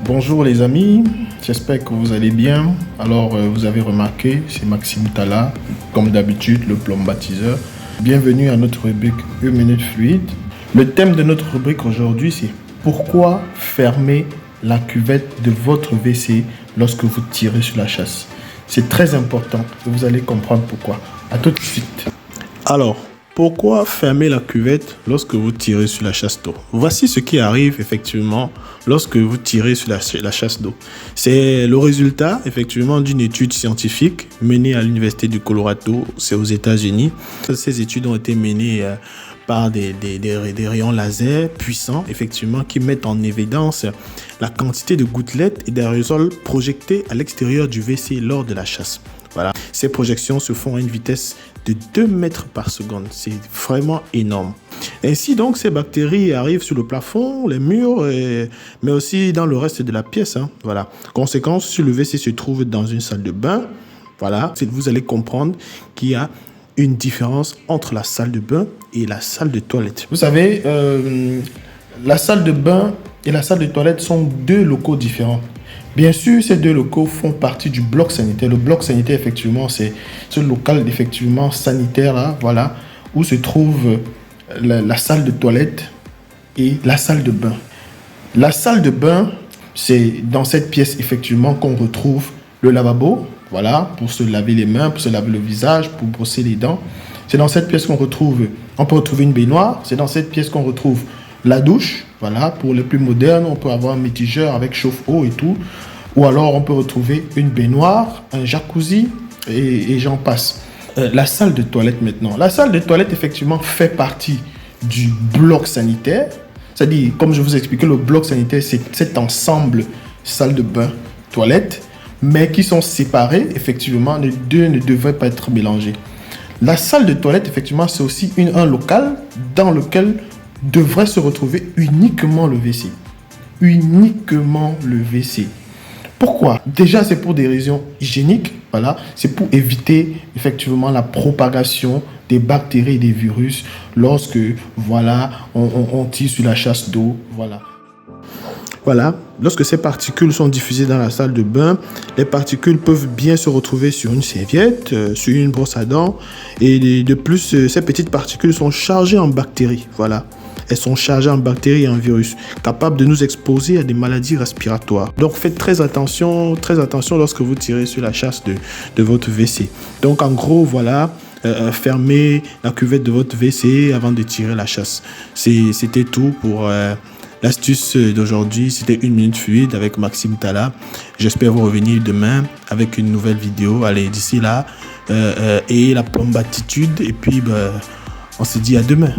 Bonjour les amis, j'espère que vous allez bien. Alors vous avez remarqué, c'est Maxime Talla, comme d'habitude le plombatiseur. Bienvenue à notre rubrique 1 minute fluide. Le thème de notre rubrique aujourd'hui c'est pourquoi fermer la cuvette de votre WC lorsque vous tirez sur la chasse. C'est très important et vous allez comprendre pourquoi. A tout de suite. Alors, pourquoi fermer la cuvette lorsque vous tirez sur la chasse d'eau? Voici ce qui arrive effectivement lorsque vous tirez sur la chasse d'eau. C'est le résultat effectivement d'une étude scientifique menée à l'université du Colorado, c'est aux États-Unis. Ces études ont été menées par des rayons laser puissants effectivement qui mettent en évidence la quantité de gouttelettes et d'aérosols projetés à l'extérieur du WC lors de la chasse. Voilà. Ces projections se font à une vitesse de 2 mètres par seconde. C'est vraiment énorme. Ainsi donc, ces bactéries arrivent sur le plafond, les murs, mais aussi dans le reste de la pièce. Voilà. Conséquence, si le WC se trouve dans une salle de bain, voilà, vous allez comprendre qu'il y a une différence entre la salle de bain et la salle de toilette. Vous savez, la salle de bain et la salle de toilette sont deux locaux différents. Bien sûr, ces deux locaux font partie du bloc sanitaire. Le bloc sanitaire, effectivement, c'est ce local effectivement sanitaire, là, voilà, où se trouve la salle de toilette et la salle de bain. La salle de bain, c'est dans cette pièce, effectivement, qu'on retrouve le lavabo, voilà, pour se laver les mains, pour se laver le visage, pour brosser les dents. C'est dans cette pièce qu'on peut retrouver une baignoire. C'est dans cette pièce qu'on retrouve la douche, voilà, pour les plus modernes, on peut avoir un mitigeur avec chauffe-eau et tout. Ou alors, on peut retrouver une baignoire, un jacuzzi et j'en passe. La salle de toilette maintenant. La salle de toilette, effectivement, fait partie du bloc sanitaire. C'est-à-dire, comme je vous ai expliqué, le bloc sanitaire, c'est cet ensemble salle de bain, toilette, mais qui sont séparés, effectivement, les deux ne devraient pas être mélangés. La salle de toilette, effectivement, c'est aussi un local dans lequel devrait se retrouver uniquement le WC. Uniquement le WC. Pourquoi? Déjà, c'est pour des raisons hygiéniques. Voilà. C'est pour éviter effectivement la propagation des bactéries et des virus lorsque voilà, on tire sur la chasse d'eau. Voilà. Voilà, lorsque ces particules sont diffusées dans la salle de bain, les particules peuvent bien se retrouver sur une serviette, sur une brosse à dents. Et de plus, ces petites particules sont chargées en bactéries. Voilà. Elles sont chargées en bactéries et en virus, capables de nous exposer à des maladies respiratoires. Donc faites très attention lorsque vous tirez sur la chasse de votre WC. Donc en gros, voilà, fermez la cuvette de votre WC avant de tirer la chasse. C'était tout pour l'astuce d'aujourd'hui. C'était 1 minute fluide avec Maxime Talla. J'espère vous revenir demain avec une nouvelle vidéo. Allez, d'ici là, et la plombatitude. Et puis, on se dit à demain.